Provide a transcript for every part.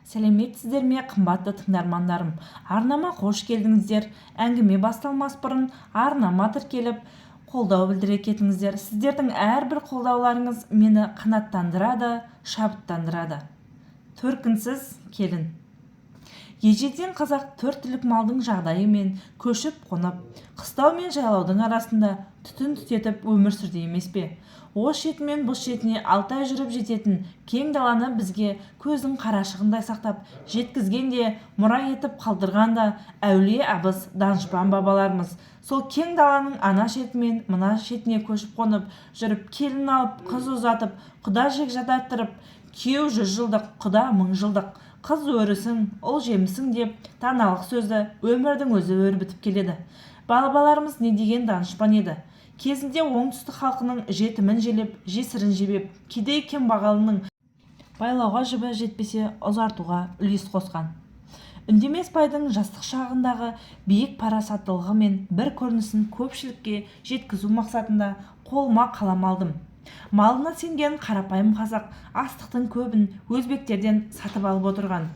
Сәлеметсіздер ме, қымбатты тыңдармандарым? Арнама қош келдіңіздер. Әңгіме басталмас бұрын арнама тіркеліп қолдау білдіре кетіңіздер. Сіздердің әрбір қолдауларыңыз мені қанаттандырады, шабыттандырады. Төркінсіз келін. Ежелден қазақ төрт түлік малдың жағдайы мен көшіп қонып, қыстау мен жайлаудың арасында түтін түтетіп өмір сүрді емес пе? Ош шетімен бұс шетіне 6 ай жүріп жететін кең даланы бізге көздің қарашығындай сақтап жеткізген де, мұра етіп қалдырған да әулие абыз данышпан бабаларымыз. Сол кең даланың ана шетімен мына шетіне көшіп қонып жүріп, келін алып, қыз ұзатып, құда жекжаттырып, күйеу 100 жылдық, құда 1000 жылдық, қыз өрісің, ұл жемісің деп даналық сөзді өмірдің өзі өрбітіп келеді. Бабаларымыз не деген данышпан еді. Кезінде оңтүстік халқының жетімін желеп, жесірін жебеп, кедей кембағалының байлауға жібі жетпесе ұзартуға үлес қосқан. Үндемес байдың жастық шағындағы биік парасаттылығы мен бір көрінісін көпшілікке жеткізу мақсатында қолыма қалам алдым. Малына сенген қарапайым қазақ астықтың көбін өзбектерден сатып алып отырған.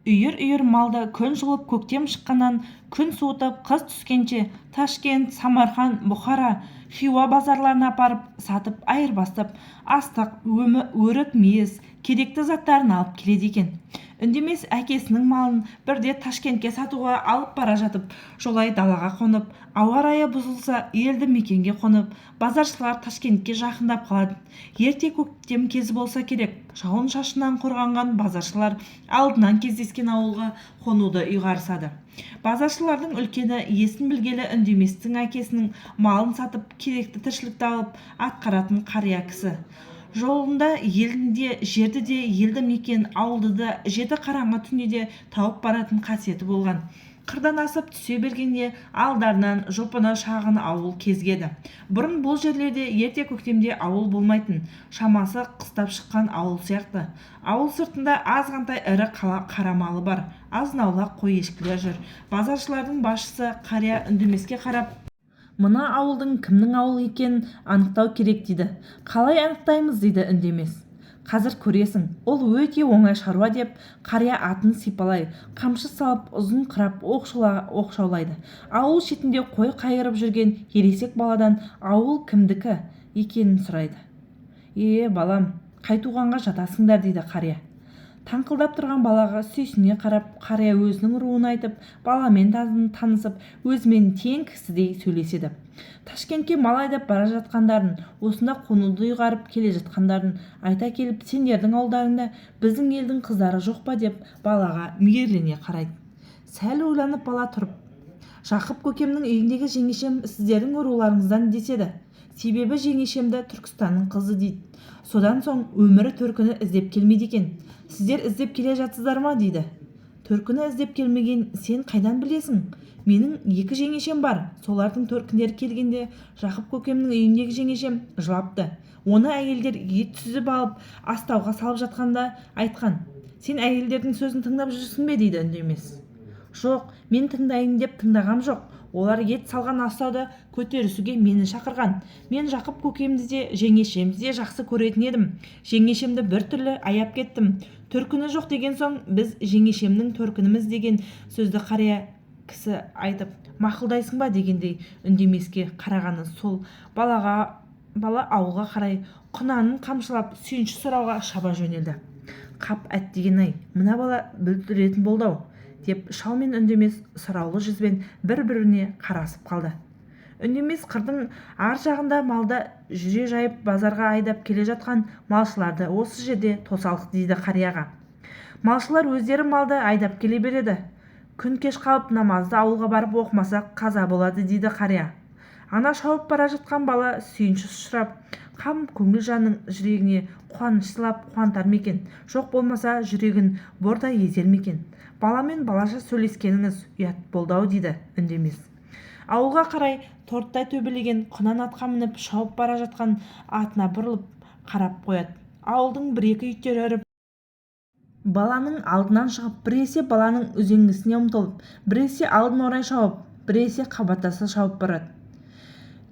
Үйір-үйір малды күн жылып көктем шыққаннан күн суытып қыс түскенше Ташкент, Самарқан, Бұхара, Хиуа базарларына апарып сатып айырбастап астық, өрік, мейіз, керекті заттарын алып келеді екен. Үндемес әкесінің малын бірде Ташкентке сатуға алып бара жатып, жолай далаға қонып, ауа райы бұзылса елді мекенге қонып, базаршылар Ташкентке жақындап қалады. Ерте көктем кезі болса керек, жауын шашыннан қорғанған базаршылар алдынан кездескен ауылға қонуды ұйғарысады. Базаршылардың үлкені есін білгелі Үндеместің әкесінің малын сатып, керекті тіршілікті алып атқаратын қария кісі. Жолында елінде жерді де, елді мекен ауылды да жеті қараңғы түнде де тауып баратын қасиеті болған. Қырдан асып түсе бергенде алдарынан жопыны шағын ауыл кезгеді. Бұрын бұл жерлерде ерте көктемде ауыл болмайтын, шамасы қыстап шыққан ауыл сияқты. Ауыл сыртында азғантай ірі қара малы бар, азнаулақ қой ешкілер жүр. Базаршылардың басшысы қария Үндемеске қарап, мына ауылдың кімнің ауылы екенін анықтау керек дейді. Қалай анықтаймыз дейді Үндемес. Қазір көресің, ол өте оңай шаруа деп қария атын сипалай, қамшы салып ұзын қырап оқшаулайды. Ауыл шетінде қой қайырып жүрген ересек баладан ауыл кімдікі екенін сұрайды. Балам, қай туғанға жатасыңдар дейді қария. Таңқылдап тұрған балаға сүйсіне қарап, қария өзінің руын айтып, баламен танысып, өзімен тең кісідей сөйлеседі. Ташкентке мал айдап бара жатқандарын, осында қонуды ұйғарып келе жатқандарын айта келіп, сендердің ауылдарыңда біздің елдің қыздары жоқ па деп балаға мейірлене қарайды. Сәл ойланып бала тұрып, Жақып көкемнің үйіндегі жеңешем сіздердің руларыңыздан деседі. Себебі жеңешемді Түркістанның қызы дейді. Содан соң өмірі төркіні іздеп келмейді екен. Сіздер іздеп келе жатсыздар ма дейді. Төркіні іздеп келмеген сен қайдан білесің? Менің 2 жеңешем бар. Солардың төркіндері келгенде Жақып көкемнің үйіндегі жеңешем жылапты. Оны әйелдер ет сүзіп алып астауға салып жатқанда айтқан. Сен әйелдердің сөзін тыңдап жүрсің бе дейді Үндемес. Жоқ, мен тыңдайын деп тыңдағам жоқ. Олар ет салған астауды көтерісуге мені шақырған. Мен Жақып көкемді де, жеңешемді де жақсы көретін едім. Жеңешемді бір түрлі аяп кеттім. Төркіні жоқ деген соң, біз жеңешемнің төркініміз деген сөзді қария кісі айтып, мақұлдайсың ба дегендей Үндемеске қарағаны сол. Бала ауылға қарай құнанын қамшылап сүйінші сұрауға шаба жөнелді. Қап әттеген-ай, мына бала бүлдіретін болды-ау деп шал мен Үндемес сұраулы жүзбен бір-біріне қарасып қалды. Үндемес қырдың ар жағында малда жүре жайып базарға айдап келе жатқан малшыларды осы жерде тосалық дейді қарияға. Малшылар өздері малды айдап келе береді. Күн кеш қалып намазды ауылға барып оқымаса қаза болады дейді қария. Ана шауып бара жатқан бала сүйінші ұшырап, қам көңіл жанның жүрегіне қуаныш сылап қуантар мекен, жоқ болмаса жүрегін бордай езер мекен. Баламен балаша сөйлескеніңіз ұят болды-ау дейді Үндемес. Ауылға қарай торттай төбелеген құнан атқа мініп шауып бара жатқан атына бұрылып қарап қояды. Ауылдың 1-2 иттері үріп, баланың алдынан шығып, біресе баланың үзеңгісіне ұмтылып, біресе алдын орай шауып, біресе қабаттаса шауып барады.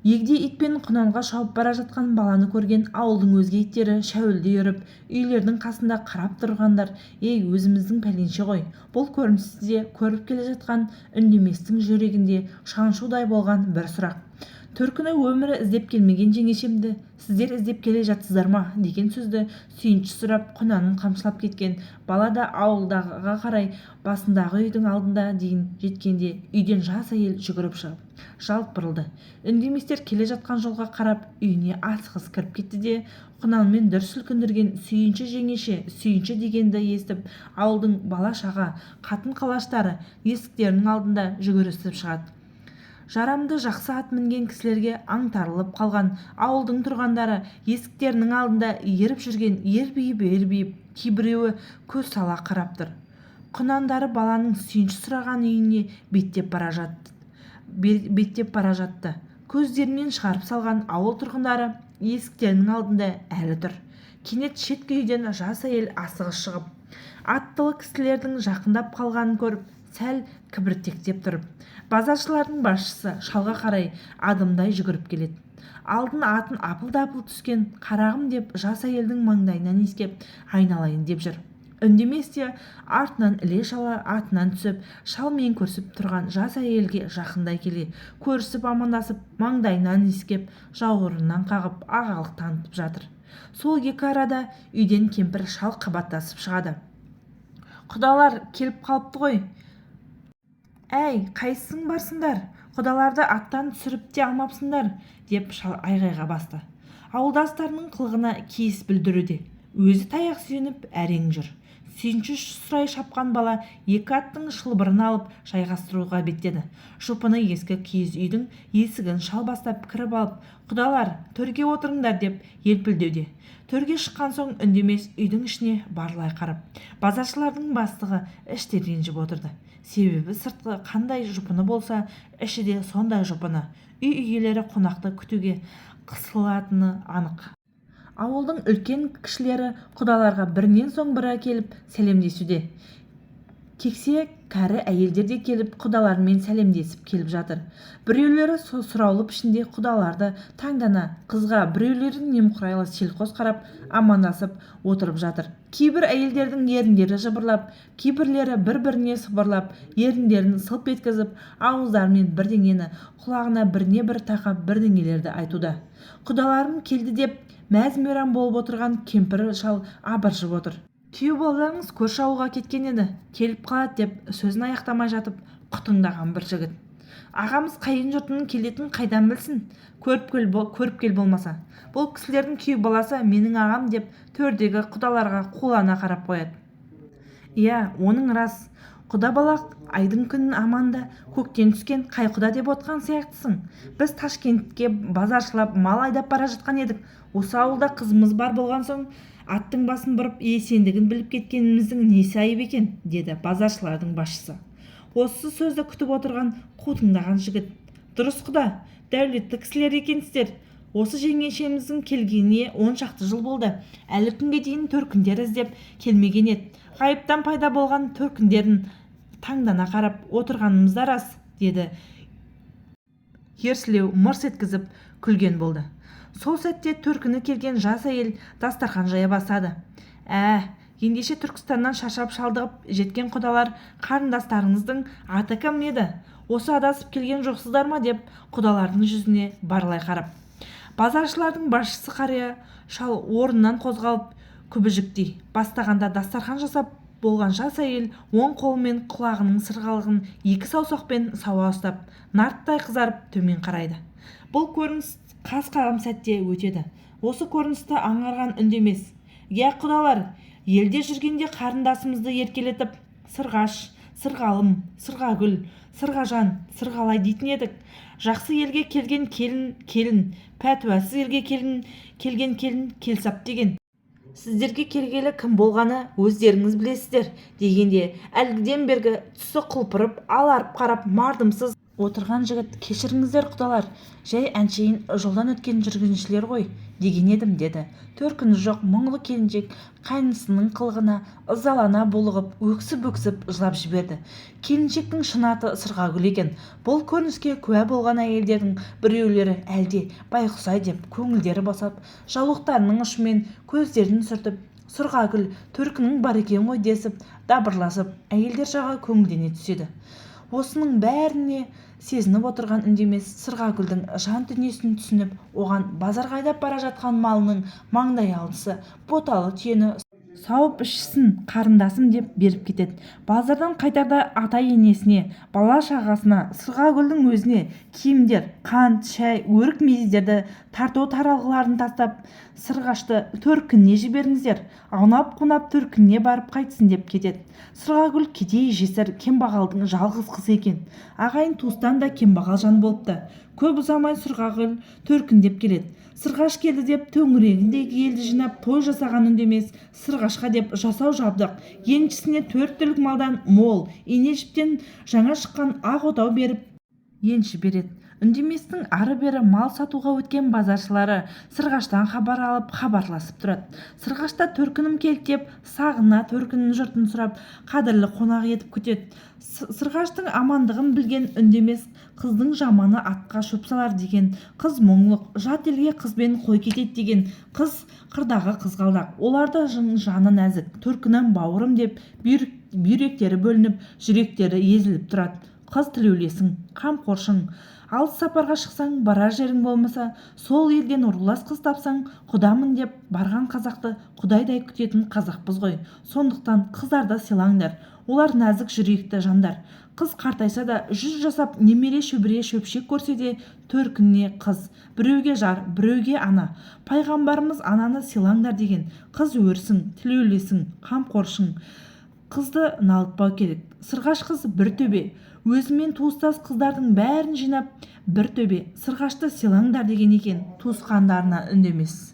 егде итпен құнанға шауып бара жатқан баланы көрген ауылдың өзге иттері шәуілдей үріп үйлердің қасында қарап тұрғандар: ей, өзіміздің пәленше ғой. Бұл көріністі де көріп келе жатқан үндеместің жүрегінде шаншудай болған бір сұрақ: төркіні өмірі іздеп келмеген жеңешемді сіздер іздеп келе жатсыздар ма деген сөзді сүйінші сұрап құнанын қамшылап кеткен бала да ауылдағыға қарай басындағы үйдің алдына дейін жеткенде үйден жас әйел жүгіріп шығып жалт бұрылды. Үндеместер келе жатқан жолға қарап үйіне асығыс кіріп кетті де құнанмен дүр сілкіндірген сүйінші жеңеше, сүйінші дегенді естіп ауылдың бала-шаға, қатын-қалаштары есіктерінің алдында жүгірісіп шығады. Жарамды жақсы ат мінген кісілерге аңтарылып қалған ауылдың тұрғандары есіктерінің алдында еріп жүрген ербиіп кейбіреуі көз сала қарап тұр. Құнандары баланың сүйінші сұраған үйіне беттеп бара жатты. Көздерінен шығарып салған ауыл тұрғындары есіктерінің алдында әлі тұр. Кенет шеткі үйден жас әйел асығыс шығып, аттылы кісілердің жақындап қалғанын көріп, сәл кібіртектеп тұрып, базаршылардың басшысы шалға қарай адымдай жүгіріп келеді. Алдын атын апыл-дапыл түскен қарағым деп жас әйелдің маңдайынан иіскеп айналайын деп жүр. Үндеместе артынан іле-шала атынан түсіп, шалмен көрісіп тұрған жас әйелге жақындай келе, көрісіп амандасып, маңдайынан иіскеп, жауырынынан қағып, ағалық танытып жатыр. Сол екі арада үйден кемпір шал қабаттасып шығады. Құдалар келіп қалыпты ғой. Әй, қайсың барсыңдар? Құдаларды аттан түсіріп те алмапсыңдар, деп шал айғайға басты. Ауылдастарының қылығына кейіс білдіруде. Өзі таяқ сүйеніп әрең жүр. Сүйінші сұрай шапқан бала екі аттың шылбырын алып жайғастыруға беттеді. Шопыны ескі киіз үйдің есігін шал бастап кіріп алып, құдалар, төрге отырыңдар деп елпілдеуде. Төрге шыққан соң үндемес үйдің ішіне барлай қарап, базаршылардың бастығы іште ренжіп отырды. Себебі сыртқы қандай жұпыны болса, іші де сондай жұпыны. Үй иелері қонақты күтуге қысылатыны анық. Ауылдың үлкен кішілері құдаларға бірінен соң бірі келіп сәлемдесуде. Кексе кәрі әйелдер де келіп құдалармен сәлемдесіп келіп жатыр. Біреулері сұраулы пішінде құдаларды таңдана, қызға, біреулері немқұрайлы селқос қарап амандасып отырып жатыр. Кейбір әйелдердің еріндері жыбырлап, кейбірлері бір-біріне сыбырлап, еріндерін сылп еткізіп, ауыздарымен бірдеңені, құлағына біріне бір тақап бірдеңелерді айтуда. Құдаларым келді деп мәз-мейрам болып отырған кемпір шал абыржып отыр. Күйеу балаларыңыз көрші ауылға кеткен еді, келіп қалады деп сөзін аяқтамай жатып құтыңдаған бір жігіт. Ағамыз қайын жұртының келетінін қайдан білсін? Көріп кел болмаса. Бұл кісілердің күйеу баласы менің ағам деп төрдегі құдаларға қулана қарап қояды. Иә, оның рас. Құда бала айдың күнін аманда көктен түскен қай құда деп отқан сияқтысың. Біз Ташкентке базаршылап мал айдап бара жатқан едік. Осы ауылда қызымыз бар болған соң аттың басын бұрып есендігін біліп кеткеніміздің несі айып екен, деді базаршылардың басшысы. Осы сөзді күтіп отырған қутыңдаған жігіт: дұрыс құда, дәулетті кісілер екенсіздер. Осы жеңешеміздің келгеніне 10 шақты жыл болды. Әлі күнге дейін төркіндер іздеп келмеген еді. Ғайыптан пайда болған төркіндерін таңдана қарап отырғанымыз да рас, деді. Ерсілеу мырс еткізіп күлген болды. Сол сәтте төркіні келген жас әйел дастархан жая бастады. Ендеше Түркістаннан шаршап шалдығып жеткен құдалар, қарындастарыңыздың аты кім еді? Осы адасып келген жоқсыздар ма, деп құдалардың жүзіне барлай қарап. Базаршылардың басшысы қария шал орнынан қозғалып күбіжіктей бастағанда дастархан жасап болған жас әйел оң қолымен құлағының сырғалығын екі саусақпен сауа ұстап, нарттай қызарып төмен қарайды. Бұл көрініс қас қағым сәтте өтеді. Осы көріністі аңғарған үндемес: «Иә құдалар, елде жүргенде қарындасымызды еркелетіп, сырғаш, сырғалым, сырғагүл, сырғажан, сырғалай дейтін едік. Жақсы елге келген келін, пәтуасыз елге келген келін келсап деген. Сіздерге келгелі кім болғаны өздеріңіз білесіздер», дегенде әлгіден бергі түсі құлпырып, аларып қарап, мардымсыз отырған жігіт: кешіріңіздер құдалар, жай әншейін жолдан өткен жүргіншілер ғой деген едім, деді. Төркіні жоқ мұңлы келіншек қайнысының қылығына ызалана булығып өксіп-өксіп жылап жіберді. Келіншектің шын аты Сырғагүл екен. Бұл көрініске куә болған әйелдердің біреулері әлде байқұс-ай деп көңілдері босап, жаулықтарының ұшымен көздерін сүртіп, Сырғагүл төркінің бар екен ғой десіп, дабырласып, әйелдер жағы көңілдене түседі. Осының бәріне сезініп отырған үндемес Сырғагүлдің жан дүниесін түсініп, оған базарға айдап бара жатқан малының маңдай алдысы боталы түйені сауып ішсін қарындасым деп беріп кетеді. Базардан қайтарда ата-енесіне, бала-шағасына, Сырғагүлдің өзіне киімдер, қант, шай, өрік мейіздерді, тарту таралғыларын тастап, Сырғашты төркініне жіберіңіздер, аунап-қунап төркініне барып қайтсын деп кетеді. Сырғагүл кедей жесір кембағалдың жалғыз қызы екен. Ағайын туыстан да кембағал жан болыпты. Көп ұзамай Сырғагүл төркіндеп келеді. Сырғаш келді деп төңірегіндегі елді жинап той жасаған үндемес Сырғашқа деп жасау жабдық, еншісіне 4 түлік малдан мол, ине-жіптен жаңа шыққан ақ отау беріп енші береді. Үндеместің ары-бері мал сатуға өткен базаршылары Сырғаштан хабар алып хабарласып тұрады. Сырғашта төркінім келді деп сағына төркінін жұртын сұрап, қадірлі қонақ етіп күтеді. Сырғаштың амандығын білген үндемес қыздың жаманы атқа шөп салар деген, қыз мұңлық, жат елге қызбен қой кетеді деген, қыз қырдағы қызғалдақ, оларда жаны нәзік, төркінім бауырым деп бүйректері бөлініп, жүректері езіліп тұрады. Қыз тілеулесің, қамқоршың. Алыс сапарға шықсаң, барар жерің болмаса, сол елден рулас қыз тапсаң, құдамын деп барған қазақты құдайдай күтетін қазақпыз ғой. Сондықтан қыздарды сыйлаңдар. Олар нәзік жүректі жандар. Қыз қартайса да 100 жасап немере шөбіре шөпшек көрсе де төркініне қыз. Біреуге жар, біреуге ана. Пайғамбарымыз ананы сыйлаңдар деген. Қыз өрсің, тілеулесің, қамқоршың. Қызды налытпау керек. Сырғаш қыз бір төбе. Өзімен туыстас қыздардың бәрін жинап, бір төбе Сырғашты сыйлаңдар деген екен туысқандарына үндемес.